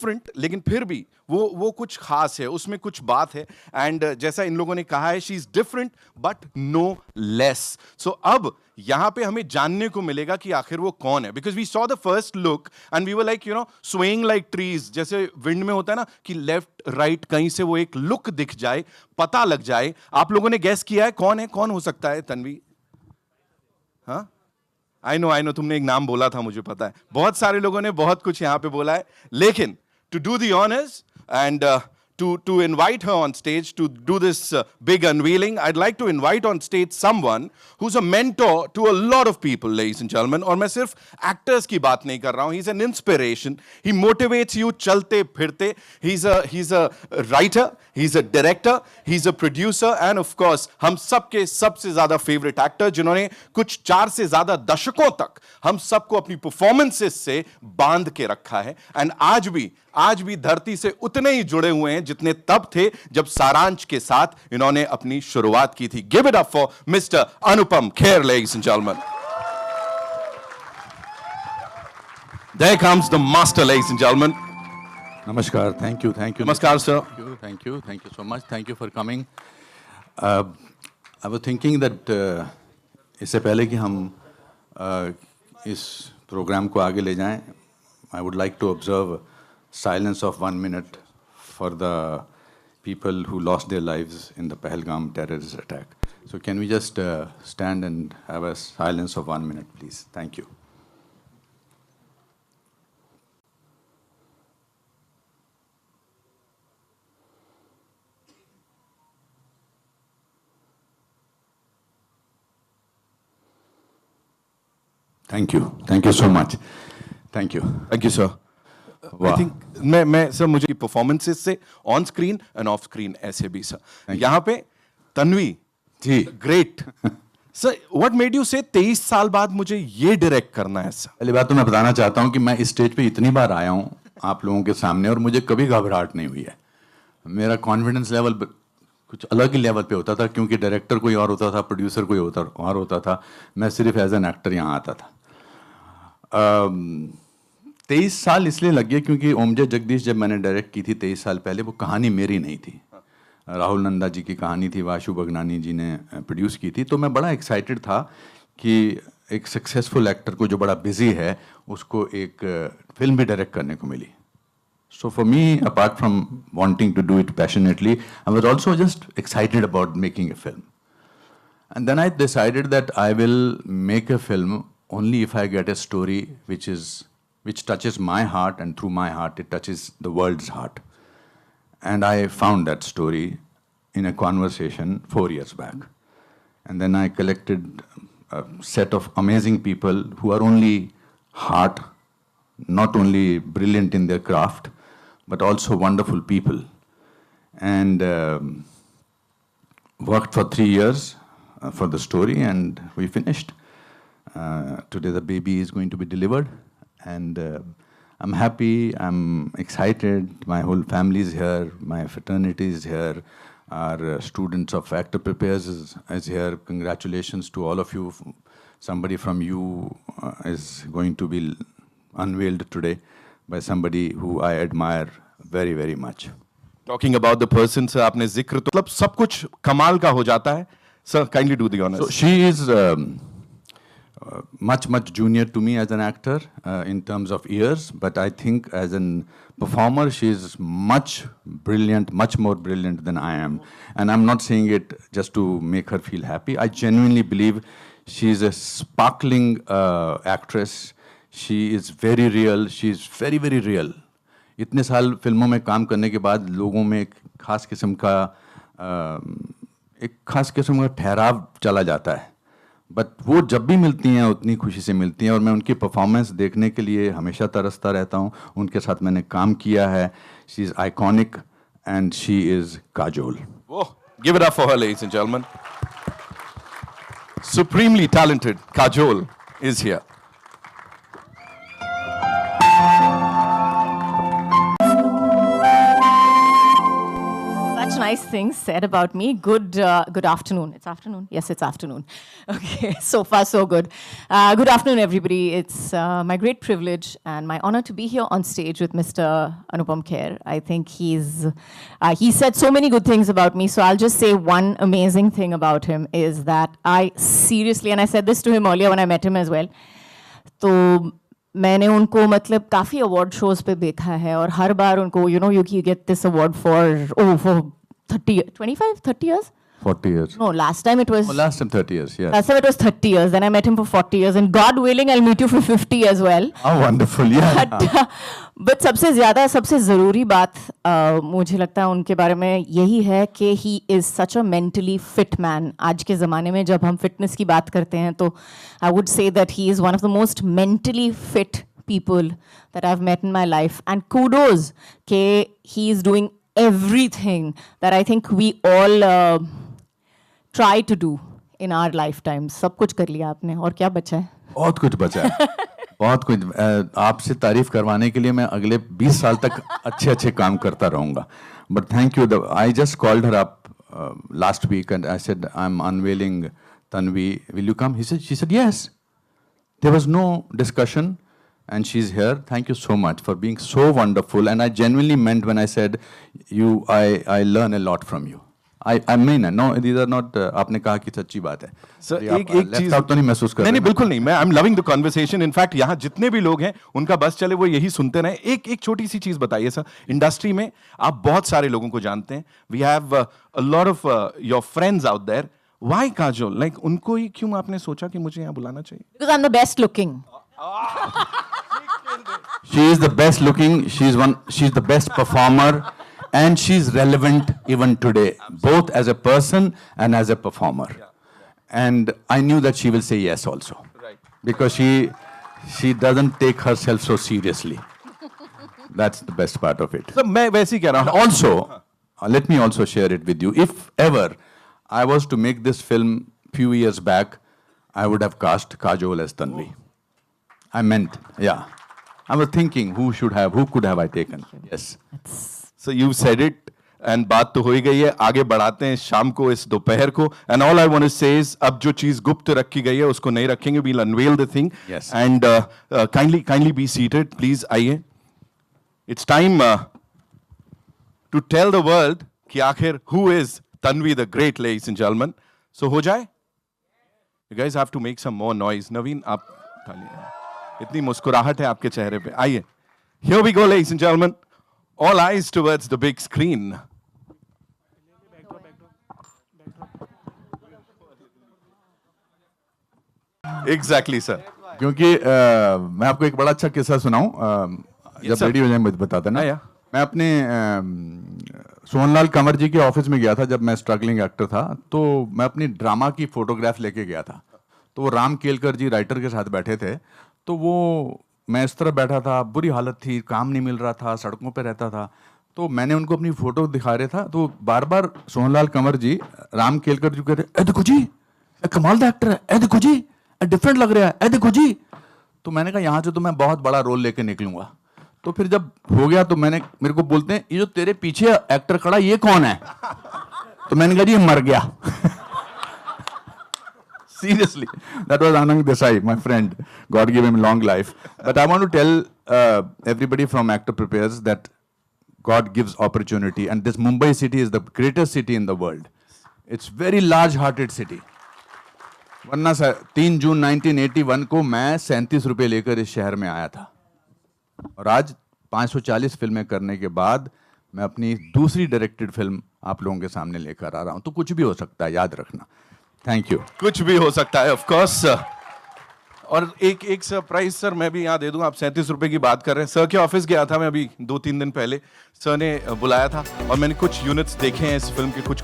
Different, लेकिन फिर भी वो कुछ खास है, उसमें कुछ बात है। एंड जैसा इन लोगों ने कहा है, she is different but no less. So अब यहां पे हमें जानने को मिलेगा कि आखिर वो कौन है, because we saw the first look and we were like swaying like trees, जैसे विंड में होता है ना कि लेफ्ट राइट कहीं से वो एक लुक दिख जाए, पता लग जाए। आप लोगों ने गैस किया है कौन है, कौन हो सकता है? तन्वी? हाँ, आई नो, तुमने एक नाम बोला था, मुझे पता है। बहुत सारे लोगों ने बहुत कुछ यहां पे बोला है, लेकिन to do the honours and to invite her on stage to do this big unveiling, I'd like to invite on stage someone who's a mentor to a lot of people, ladies and gentlemen. और मैं सिर्फ actors की बात नहीं कर रहा हूँ. He's an inspiration. He motivates you चलते फिरते. He's a writer, he's a director, he's a producer, and of course हम सबके सबसे ज्यादा favorite actor, जिन्होंने कुछ 4 से ज्यादा दशकों तक हम सबको अपनी performances से बांध के रखा है. And आज भी धरती से उतने ही जुड़े हुए हैं जितने तब थे जब सारांश के साथ इन्होंने अपनी शुरुआत की थी. Give it up for Mr. Anupam Kher, ladies and gentlemen. There comes the master, ladies and gentlemen. Namaskar. Thank you. Namaskar, sir. Thank you so much. Thank you for coming. I was thinking that इससे पहले कि हम इस programme को आगे ले जाएं, I would like to observe silence of 1 minute for the people who lost their lives in the Pahalgam terrorist attack. So can we just stand and have a silence of 1 minute, please? Thank you. Thank you. Thank you so much. Thank you. Thank you, sir. I think मैं sir मुझे performances से on screen and off screen ऐसे भी sir. यहाँ पे Tanvi ji, great sir. What made you से 23 साल बाद मुझे ये डायरेक्ट करना है सर? पहली बात तो मैं बताना चाहता हूँ कि मैं इस स्टेज पे इतनी बार आया हूँ आप लोगों के सामने और मुझे कभी घबराहट नहीं हुई है. मेरा कॉन्फिडेंस लेवल कुछ अलग ही लेवल पे होता था, क्योंकि डायरेक्टर कोई और होता था, प्रोड्यूसर कोई और होता था. मैं सिर्फ एज एन एक्टर यहाँ आता था. 23 साल इसलिए लग गए क्योंकि ओमजे जगदीश जब मैंने डायरेक्ट की थी 23 साल पहले, वो कहानी मेरी नहीं थी. राहुल नंदा जी की कहानी थी, वाशु बगनानी जी ने प्रोड्यूस की थी. तो मैं बड़ा एक्साइटेड था कि एक सक्सेसफुल एक्टर को जो बड़ा बिजी है उसको एक फिल्म भी डायरेक्ट करने को मिली. So for me, apart from wanting to do it passionately, I was also just excited about making a film. And then I decided that I will make a film only if I get a story which touches my heart, and through my heart it touches the world's heart. And I found that story in a conversation 4 years back. And then I collected a set of amazing people who are only heart, not only brilliant in their craft, but also wonderful people. And worked for 3 years for the story, and we finished. Today the baby is going to be delivered, and I'm happy, I'm excited. My whole family is here, my fraternity is here, our students of Actor Prepares is here. Congratulations to all of you. Somebody from you is going to be unveiled today by somebody who I admire very, very much. Talking about the person, sir, आपने जिक्र तो मतलब सब कुछ कमाल का हो जाता है. Sir, kindly do the honors. So she is much junior to me as an actor in terms of years, but I think as a performer she is much brilliant, much more brilliant than I am. And I'm not saying it just to make her feel happy. I genuinely believe she is a sparkling actress. She is very real. She is very, very real. इतने साल फिल्मों में काम करने के बाद लोगों में एक खास किस्म का ठहराव चला जाता है. बट वो जब भी मिलती हैं उतनी खुशी से मिलती हैं, और मैं उनकी परफॉर्मेंस देखने के लिए हमेशा तरसता रहता हूँ. उनके साथ मैंने काम किया है. She is iconic and she is Kajol. Give it up for her, ladies and gentlemen. Supremely talented Kajol is here. nice things said about me. Good afternoon. It's afternoon? Yes, it's afternoon. Okay, so far so good. Good afternoon, everybody. It's my great privilege and my honor to be here on stage with Mr. Anupam Kher. I think he said so many good things about me, so I'll just say one amazing thing about him is that I seriously, and I said this to him earlier when I met him as well, तो मैंने उनको मतलब काफ़ी award shows पे देखा है और हर बार उनको you get this award for 30 years? 40 years. No, last time it was... Oh, last time 30 years, yeah. Last time it was 30 years, then I met him for 40 years, and God willing, I'll meet you for 50 as well. How wonderful, yeah. But सबसे ज़्यादा, सबसे ज़रूरी बात मुझे लगता है उनके बारे में यही है कि he is such a mentally fit man. आज के ज़माने में जब हम फिटनेस की बात करते हैं तो I would say that he is one of the most mentally fit people that I've met in my life. And kudos कि he is doing everything that I think we all try to do in our lifetimes. सब कुछ कर लिया आपने और क्या बचा है? बहुत कुछ बचा है बहुत कुछ आपसे तारीफ करवाने के लिए मैं अगले 20 साल तक अच्छे काम करता रहूँगा but thank you I just called her up last week and I said I am unveiling Tanvi will you come she said yes there was no discussion and she's here. Thank you so much for being so wonderful. And I genuinely meant when I said I learn a lot from you. I mean, no, these are not. आपने कहा कि सच्ची बात है. Sir एक चीज तो नहीं महसूस कर नहीं बिल्कुल नहीं. मैं I am loving the conversation. In fact यहाँ जितने भी लोग हैं उनका बस चले वो यही सुनते रहे. एक छोटी सी चीज बताइए सर. इंडस्ट्री में आप बहुत सारे लोगों को जानते हैं. We have a lot of your friends out there. Why Kajol? लाइक उनको ही क्यों आपने सोचा कि मुझे यहाँ बुलाना चाहिए? Because I'm the best looking. She is the best looking, she's the best performer, and she's relevant even today, both as a person and as a performer. And I knew that she will say yes also. Right. Because she doesn't take herself so seriously. That's the best part of it. So मैं वैसे ही कह रहा हूँ. Also, let me also share it with you. If ever I was to make this film few years back, I would have cast Kajol as Tanvi. I meant, yeah. I was thinking who could have I taken? Yes. So you said it and बात तो हो ही गई है. आगे बढ़ाते हैं शाम को इस दोपहर को. And all I want to say is अब जो चीज गुप्त रखी गई है उसको नहीं रखेंगे. We'll unveil the thing. Yes. And kindly be seated. Please आइए. It's time to tell the world कि आखिर who is Tanvi the Great, ladies and gentlemen. So हो जाए? You guys have to make some more noise. नवीन आप तालियां. इतनी मुस्कुराहट है आपके चेहरे पे. आइए. Here we go, ladies and gentlemen. All eyes towards the big screen. Exactly, sir. क्योंकि मैं आपको एक बड़ा अच्छा किस्सा सुनाऊं. जब रेडी हो जाए मुझे बता देना. मैं अपने सोहनलाल कंवर जी के ऑफिस में गया था जब मैं स्ट्रगलिंग एक्टर था. तो मैं अपनी ड्रामा की फोटोग्राफ लेके गया था. तो वो राम केलकर जी राइटर के साथ बैठे थे. तो वो मैं इस तरह बैठा था, बुरी हालत थी, काम नहीं मिल रहा था, सड़कों पे रहता था. तो मैंने उनको अपनी फोटो दिखा रहा था. तो बार बार सोहनलाल कंवर जी राम केलकर जी कहते, ए देखो जी, ए कमाल दा एक्टर है, ए देखो जी, ए डिफरेंट लग रहा है, ए देखो जी. तो मैंने कहा यहाँ से तो मैं बहुत बड़ा रोल लेके निकलूंगा. तो फिर जब हो गया तो मेरे को बोलते हैं ये जो तेरे पीछे एक्टर खड़ा ये कौन है? तो मैंने कहा जी ये मर गया. Seriously, that was Anand Desai, my friend. God give him long life. But I want to tell everybody from Actor Prepares that God gives opportunity, and this Mumbai city is the greatest city in the world. It's very large-hearted city. वरना 3 जून 1981 को मैं 37 रुपये लेकर इस शहर में आया था. और आज 540 फिल्में करने के बाद मैं अपनी दूसरी डायरेक्टेड फिल्म आप लोगों के सामने लेकर आ रहा हूँ. तो कुछ भी हो सकता है, याद रखना. Thank you. कुछ भी हो सकता है, ऑफ कोर्स. और एक सरप्राइज सर मैं भी यहाँ दे दूं. आप 37 रुपए की बात कर रहे हैं. सर के ऑफिस गया था मैं अभी 2-3 दिन पहले. सर ने बुलाया था और मैंने कुछ यूनिट्स देखे हैं इस फिल्म के. कुछ